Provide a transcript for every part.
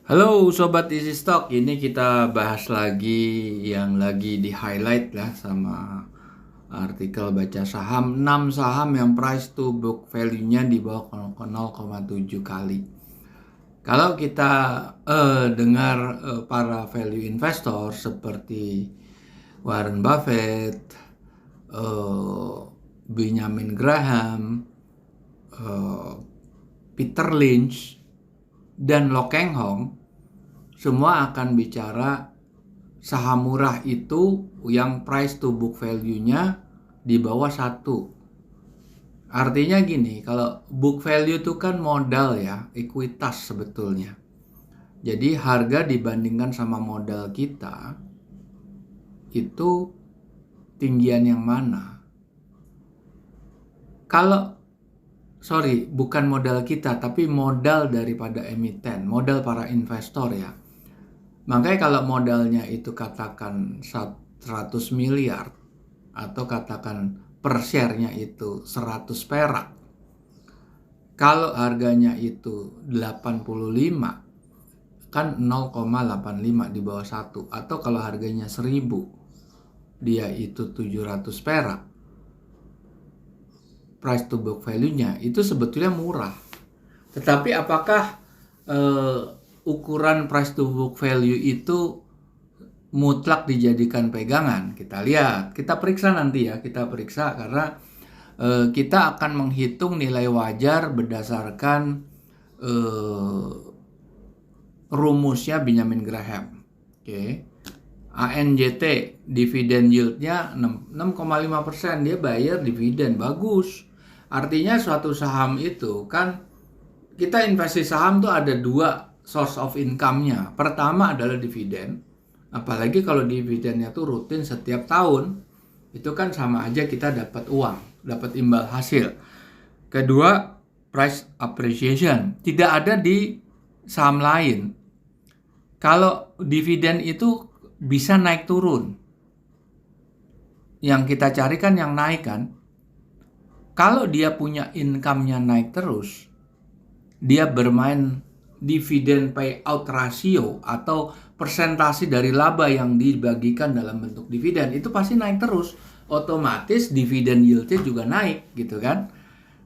Halo Sobat Easy Stock, ini kita bahas lagi yang lagi di highlight lah sama artikel baca saham 6 saham yang price to book value-nya di bawah 0,7 kali. Kalau kita dengar para value investor seperti Warren Buffett, Benjamin Graham, Peter Lynch, dan Lo Keng Hong, semua akan bicara saham murah itu yang price to book value-nya di bawah 1. Artinya gini, kalau book value itu kan modal ya, ekuitas sebetulnya. Jadi harga dibandingkan sama modal kita, itu tinggian yang mana? Bukan modal kita, tapi modal daripada emiten, modal para investor ya. Makanya kalau modalnya itu katakan 100 miliar atau katakan per share-nya itu 100 perak. Kalau harganya itu 85 kan 0,85 di bawah 1, atau kalau harganya 1000 dia itu 700 perak. Price to book value-nya itu sebetulnya murah. Tetapi apakah ukuran price to book value itu mutlak dijadikan pegangan? Kita lihat, kita periksa nanti ya, karena kita akan menghitung nilai wajar berdasarkan rumusnya Benjamin Graham. Oke. ANJT, dividen yield-nya 6,5%, dia bayar dividen, bagus. Artinya suatu saham itu kan, kita investasi saham tuh ada dua source of income-nya. Pertama adalah dividen. Apalagi kalau dividennya tuh rutin setiap tahun. Itu kan sama aja kita dapat uang, dapat imbal hasil. Kedua, price appreciation. Tidak ada di saham lain. Kalau dividen itu bisa naik turun. Yang kita cari kan yang naik kan. Kalau dia punya income-nya naik terus, dia bermain dividen payout ratio atau persentase dari laba yang dibagikan dalam bentuk dividen, itu pasti naik terus. Otomatis dividen yield-nya juga naik gitu kan.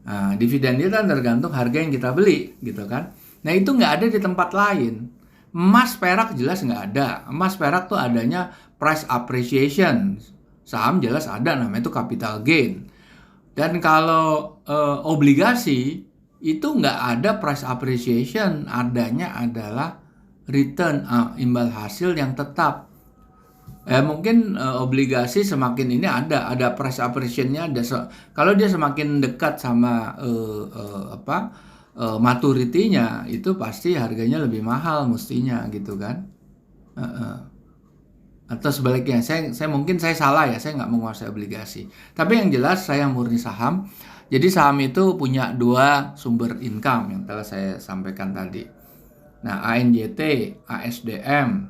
Nah, dividen yield kan tergantung harga yang kita beli gitu kan. Nah, itu nggak ada di tempat lain. Emas perak jelas nggak ada. Emas perak tuh adanya price appreciation. Saham jelas ada, namanya itu capital gain. Dan kalau obligasi itu nggak ada price appreciation, adanya adalah return, imbal hasil yang tetap. Mungkin obligasi semakin ini ada price appreciation-nya, kalau dia semakin dekat sama maturity-nya, itu pasti harganya lebih mahal mestinya gitu kan. Atau sebaliknya, saya mungkin saya salah ya, saya nggak menguasai obligasi. Tapi yang jelas saya murni saham. Jadi saham itu punya dua sumber income yang telah saya sampaikan tadi. Nah, ANJT, ASDM,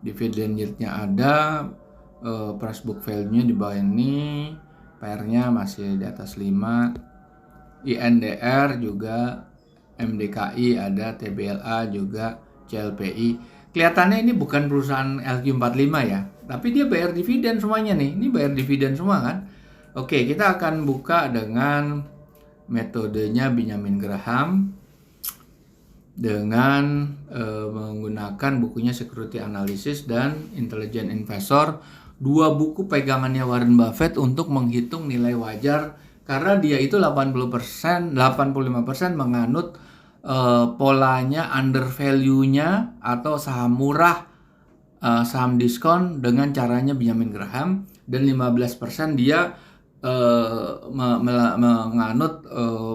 dividen yield-nya ada, price book value-nya di bawah ini, PR-nya masih di atas 5, INDR juga, MDKI ada, TBLA juga, CLPI. Kelihatannya ini bukan perusahaan LQ45 ya, tapi dia bayar dividen semuanya nih. Ini bayar dividen semua kan. Oke, kita akan buka dengan metodenya Benjamin Graham dengan menggunakan bukunya Security Analysis dan Intelligent Investor, dua buku pegangannya Warren Buffett untuk menghitung nilai wajar, karena dia itu 85% menganut polanya undervalue-nya atau saham murah, saham diskon dengan caranya Benjamin Graham, dan 15% dia menganut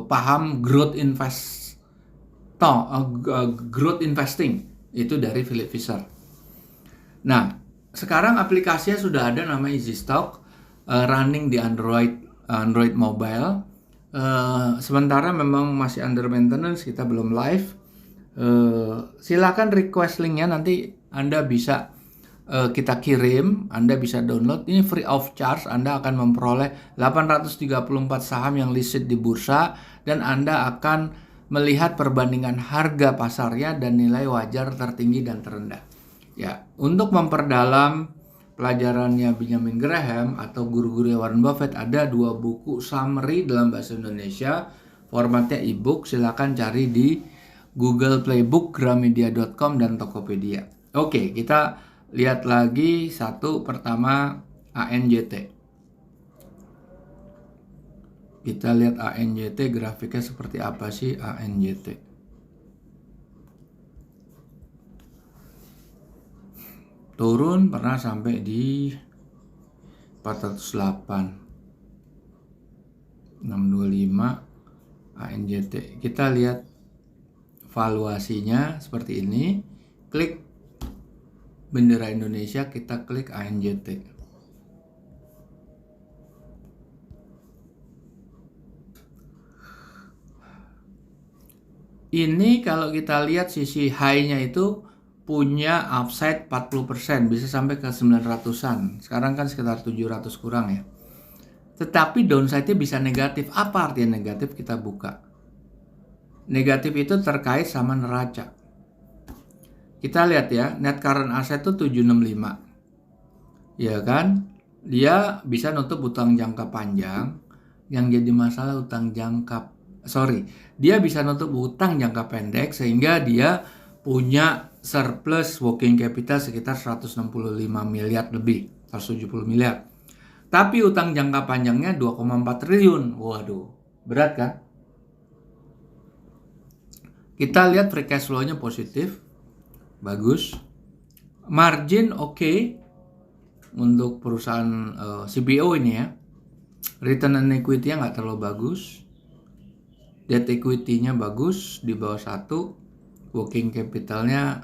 paham growth investing itu dari Philip Fisher. Nah, sekarang aplikasinya sudah ada, nama Easy Stock, running di Android mobile. Sementara memang masih under maintenance, kita belum live. Silakan request linknya, nanti Anda bisa kita kirim, Anda bisa download. Ini free of charge. Anda akan memperoleh 834 saham yang listed di bursa, dan Anda akan melihat perbandingan harga pasarnya dan nilai wajar tertinggi dan terendah. Ya, untuk memperdalam pelajarannya Benjamin Graham atau guru-guru Warren Buffett, ada 2 buku summary dalam bahasa Indonesia, formatnya ebook. Silakan cari di Google Playbook, Gramedia.com, dan Tokopedia. Oke, kita lihat lagi satu. Pertama, ANJT. Kita lihat ANJT, grafiknya seperti apa sih ANJT. Turun pernah sampai di 408, 625 ANJT. Kita lihat valuasinya seperti ini. Klik bendera Indonesia, kita klik ANJT. Ini kalau kita lihat sisi high-nya itu punya upside 40%, bisa sampai ke 900-an. Sekarang kan sekitar 700 kurang ya. Tetapi downside-nya bisa negatif. Apa artinya negatif? Kita buka. Negatif itu terkait sama neraca. Kita lihat ya, net current asset itu 765. Ya kan? Dia bisa nutup utang jangka panjang. Yang jadi masalah dia bisa nutup utang jangka pendek sehingga dia punya surplus working capital sekitar 165 miliar lebih, 170 miliar. Tapi utang jangka panjangnya 2,4 triliun. Waduh, berat kan? Kita lihat free cash flow-nya positif. Bagus. Margin oke. Untuk perusahaan CPO ini ya. Return on equity-nya nggak terlalu bagus. Debt equity-nya bagus, di bawah 1. Working capital-nya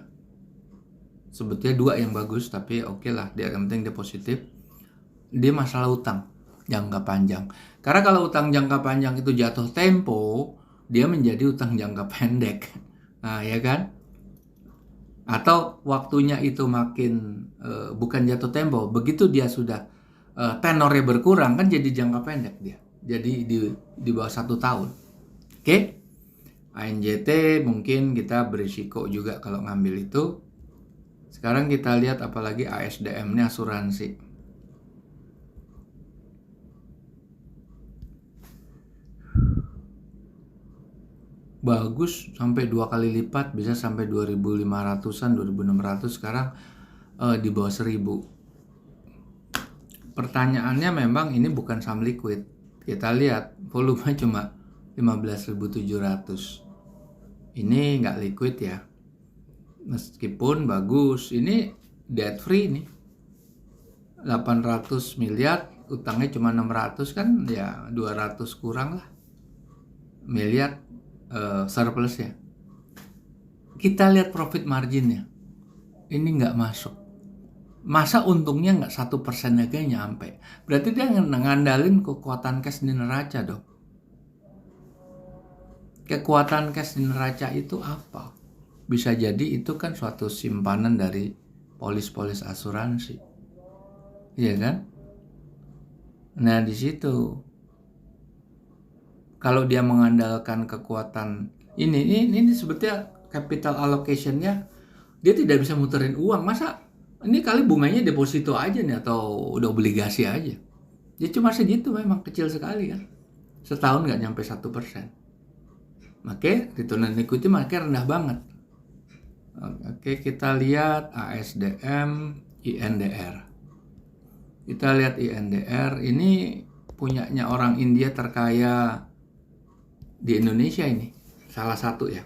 sebetulnya 2 yang bagus, tapi oke lah, yang penting dia positif. Dia masalah utang jangka panjang. Karena kalau utang jangka panjang itu jatuh tempo, dia menjadi utang jangka pendek. Nah, ya kan? Atau waktunya itu makin bukan jatuh tempo, begitu dia sudah tenornya berkurang, kan jadi jangka pendek dia. Jadi di bawah 1 tahun. Oke, ANJT mungkin kita berisiko juga kalau ngambil itu. Sekarang kita lihat apalagi ASDM, ini asuransi. Bagus, sampai 2 kali lipat, bisa sampai 2.500-an, 2.600, sekarang di bawah 1.000. Pertanyaannya memang ini bukan saham liquid. Kita lihat volume cuma 15.700. Ini nggak liquid ya. Meskipun bagus, ini debt free nih. 800 miliar, utangnya cuma 600, kan ya 200 kurang lah miliar surplus ya. Kita lihat profit marginnya. Ini nggak masuk. Masa untungnya nggak 1% aja nyampe. Berarti dia ngandalin kekuatan cash di neraca dong. Kekuatan cash di neraca itu apa? Bisa jadi itu kan suatu simpanan dari polis-polis asuransi. Iya kan? Nah, di situ kalau dia mengandalkan kekuatan ini sebetulnya capital allocation-nya, dia tidak bisa muterin uang. Masa ini kali bunganya deposito aja nih atau udah obligasi aja. Ya cuma segitu, memang kecil sekali kan. Setahun nggak nyampe 1%. Oke, return on equity makanya rendah banget. Oke, kita lihat ASDM, INDR. Kita lihat INDR, ini punyanya orang India terkaya di Indonesia ini. Salah satu ya,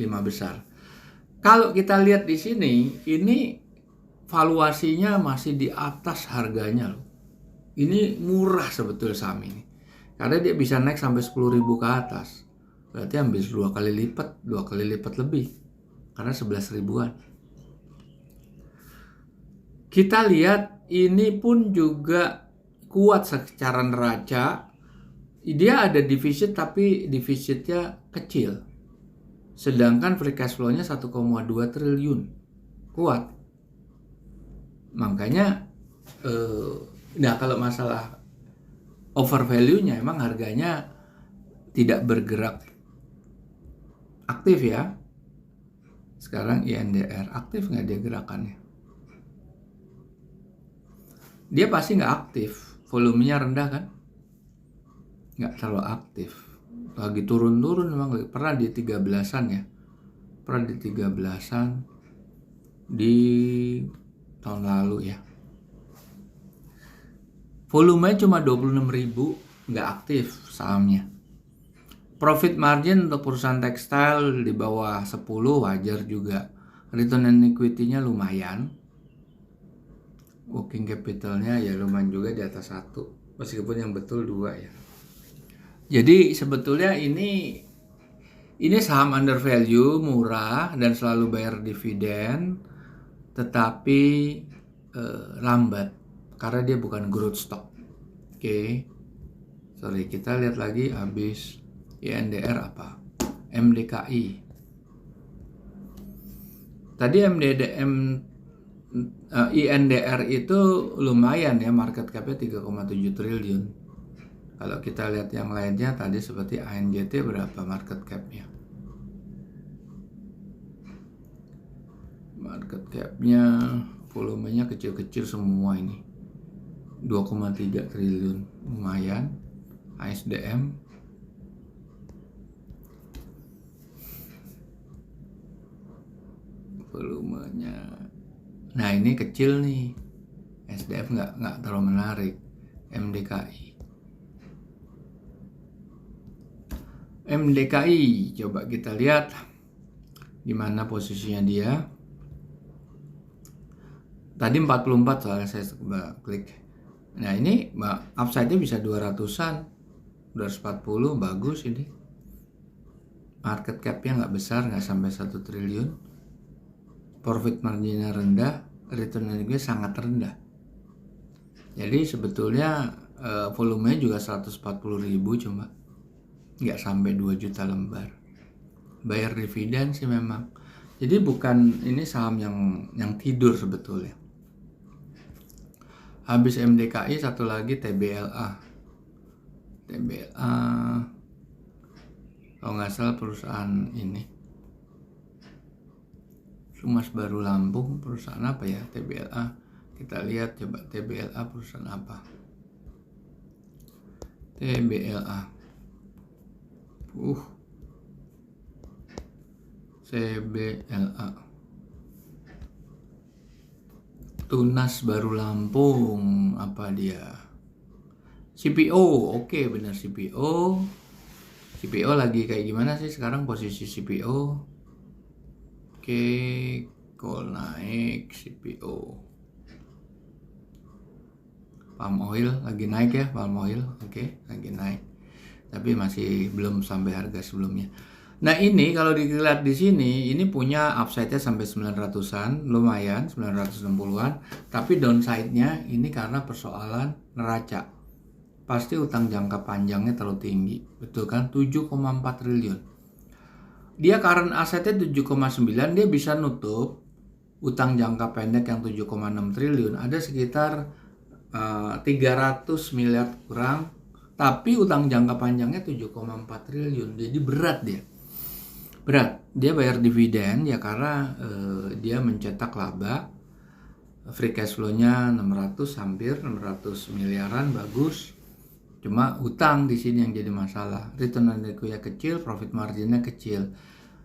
5 besar. Kalau kita lihat di sini, ini valuasinya masih di atas harganya loh. Ini murah sebetulnya saham ini. Karena dia bisa naik sampai 10.000 ke atas. Berarti hampir 2 kali lipat lebih. Karena 11 ribuan. Kita lihat ini pun juga kuat secara neraca. Dia ada defisit tapi defisitnya kecil. Sedangkan free cash flow-nya 1,2 triliun. Kuat. Makanya kalau masalah over value-nya emang harganya tidak bergerak aktif ya. Sekarang INDR aktif nggak dia gerakannya? Dia pasti nggak aktif, volumenya rendah kan, nggak terlalu aktif. Lagi turun-turun memang, pernah di 13-an ya, pernah di 13-an di tahun lalu ya. Volumenya cuma 26.000, nggak aktif sahamnya. Profit margin untuk perusahaan tekstil di bawah 10 wajar juga. Return on equity-nya lumayan. Working capital-nya ya lumayan juga di atas 1, meskipun yang betul 2 ya. Jadi sebetulnya ini saham under value, murah dan selalu bayar dividen, tetapi lambat karena dia bukan growth stock. Oke. Sorry, kita lihat lagi habis INDR apa? MDKI. Tadi INDR itu lumayan ya, market cap-nya 3,7 triliun. Kalau kita lihat yang lainnya tadi seperti ANJT berapa market cap-nya? Market cap-nya volumenya kecil-kecil semua ini. 2,3 triliun, lumayan. ASDM volumenya. Nah, ini kecil nih. SDF nggak terlalu menarik. MDKI coba kita lihat gimana posisinya dia. Tadi 44 soalnya saya coba klik. Nah, ini upside-nya bisa 200-an. 240, bagus ini. Market cap-nya nggak besar, nggak sampai 1 triliun. Profit marginnya rendah, return on equity sangat rendah. Jadi sebetulnya volumenya juga 140.000 cuma. Nggak sampai 2 juta lembar. Bayar dividen sih memang. Jadi bukan ini saham yang tidur sebetulnya. Habis MDKI satu lagi TBLA. Kalau nggak salah perusahaan ini Sumas Baru Lampung, perusahaan apa ya TBLA? Kita lihat coba TBLA perusahaan apa? TBLA. CBLA. Tunas Baru Lampung, apa dia? CPO, oke benar CPO. CPO lagi kayak gimana sih sekarang posisi CPO? Oke, call naik CPO. Palm oil lagi naik ya, palm oil, oke, lagi naik. Tapi masih belum sampai harga sebelumnya. Nah, ini kalau dilihat di sini, ini punya upside-nya sampai 900-an, lumayan, 960-an. Tapi downside-nya ini karena persoalan neraca. Pasti utang jangka panjangnya terlalu tinggi, betul kan? 7,4 triliun. Dia current assetnya 7,9, dia bisa nutup utang jangka pendek yang 7,6 triliun. Ada sekitar 300 miliar kurang, tapi utang jangka panjangnya 7,4 triliun. Jadi berat dia. Berat. Dia bayar dividen ya karena dia mencetak laba. Free cash flow-nya 600, hampir 600 miliaran, bagus. Cuma utang di sini yang jadi masalah. Return on equity kecil, profit marginnya kecil.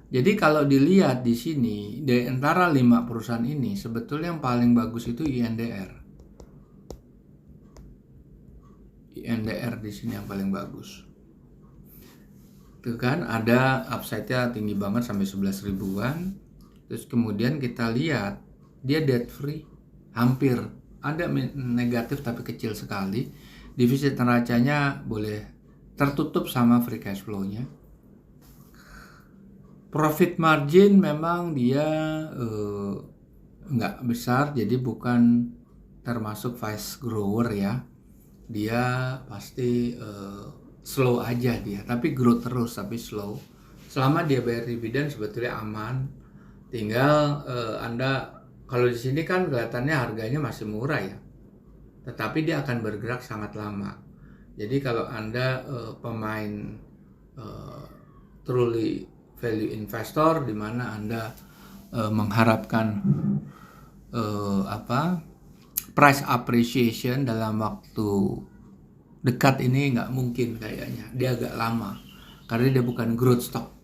Jadi kalau dilihat di sini, di antara 5 perusahaan ini, sebetulnya yang paling bagus itu INDR. INDR di sini yang paling bagus. Itu kan ada upside-nya tinggi banget sampai 11 ribuan. Terus kemudian kita lihat dia debt free, hampir ada negatif tapi kecil sekali. Defisit neracanya boleh tertutup sama free cash flow-nya. Profit margin memang dia nggak besar, jadi bukan termasuk fast grower ya. Dia pasti slow aja dia, tapi growth terus tapi slow. Selama dia bayar dividen sebetulnya aman. Tinggal Anda kalau di sini kan kelihatannya harganya masih murah ya. Tetapi dia akan bergerak sangat lama. Jadi kalau Anda pemain truly value investor, di mana Anda mengharapkan price appreciation dalam waktu dekat ini nggak mungkin kayaknya. Dia agak lama karena dia bukan growth stock.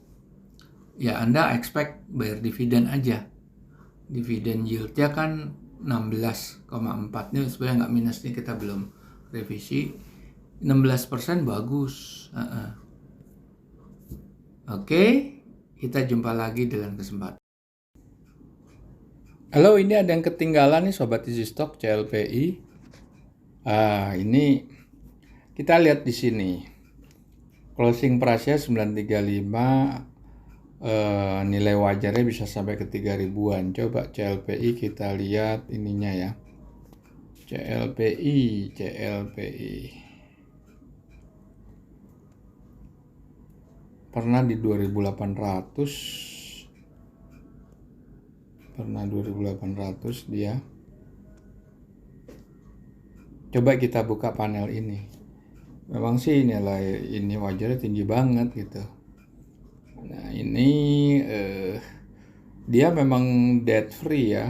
Ya Anda expect bayar dividen aja. Dividen yieldnya kan 16,4 nih sebenarnya nggak minus nih, kita belum revisi. 16% bagus. Oke, kita jumpa lagi dalam kesempatan. Halo, ini ada yang ketinggalan nih Sobat Easy Stock CLPI. Ini kita lihat di sini. Closing price-nya 935, nilai wajarnya bisa sampai ke 3.000-an. Coba CLPI kita lihat ininya ya. CLPI. Pernah di 2.800. Pernah 2.800 dia. Coba kita buka panel ini. Memang sih nilai ini wajarnya tinggi banget gitu. Nah ini dia memang debt free ya.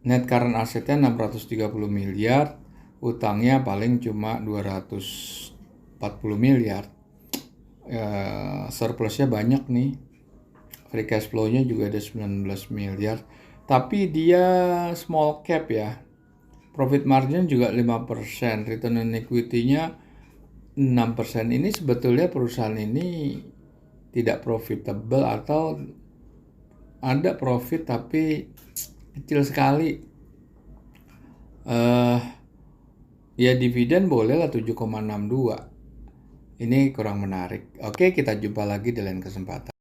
Net current assetnya 630 miliar, utangnya paling cuma 240 miliar. Surplusnya banyak nih. Free cash flow-nya juga ada 19 miliar. Tapi dia small cap ya. Profit margin juga 5%, return on equity-nya 6%. Ini sebetulnya perusahaan ini tidak profitable atau ada profit tapi kecil sekali. Ya dividen boleh lah 7,62. Ini kurang menarik. Oke, kita jumpa lagi di lain kesempatan.